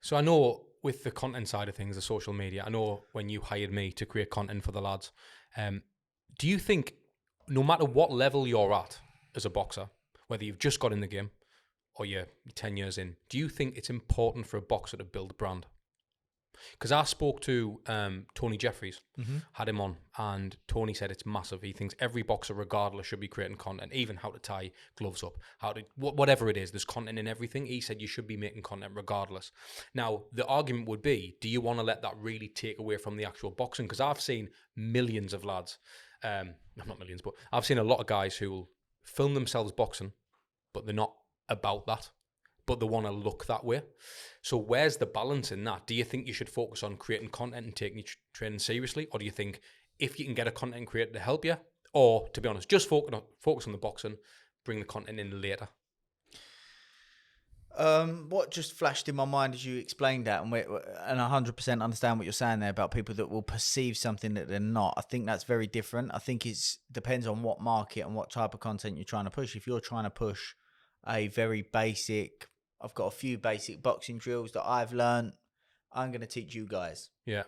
So I know with the content side of things, the social media, I know when you hired me to create content for the lads, do you think no matter what level you're at as a boxer, whether you've just got in the game or you're 10 years in, do you think it's important for a boxer to build a brand? Because I spoke to Tony Jeffries, had him on, and Tony said it's massive. He thinks every boxer, regardless, should be creating content, even how to tie gloves up, how to whatever it is. There's content in everything. He said you should be making content regardless. Now, the argument would be, do you want to let that really take away from the actual boxing? Because I've seen millions of lads, not millions, but I've seen a lot of guys who will film themselves boxing, but they're not about that, but they want to look that way. So where's the balance in that? Do you think you should focus on creating content and taking your training seriously? Or do you think if you can get a content creator to help you, or to be honest, just focus on the boxing, bring the content in later? What just flashed in my mind as you explained that, and I 100% understand what you're saying there about people that will perceive something that they're not. I think that's very different. I think it depends on what market and what type of content you're trying to push. If you're trying to push a very basic, I've got a few basic boxing drills that I've learned, I'm going to teach you guys. Yeah.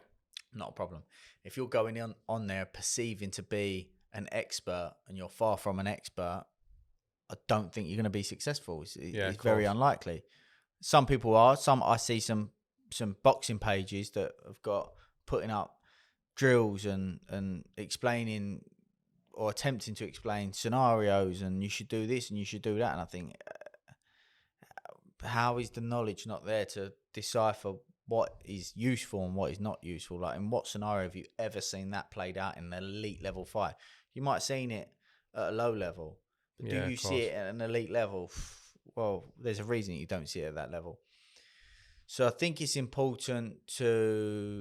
Not a problem. If you're going on there perceiving to be an expert and you're far from an expert, I don't think you're going to be successful. It's very unlikely. Some people are. I see some boxing pages that have got putting up drills and explaining or attempting to explain scenarios, and you should do this and you should do that. And I think, how is the knowledge not there to decipher what is useful and what is not useful? Like, in what scenario have you ever seen that played out in an elite level fight? You might have seen it at a low level, but do you see it at an elite level? Well, there's a reason you don't see it at that level. So I think it's important to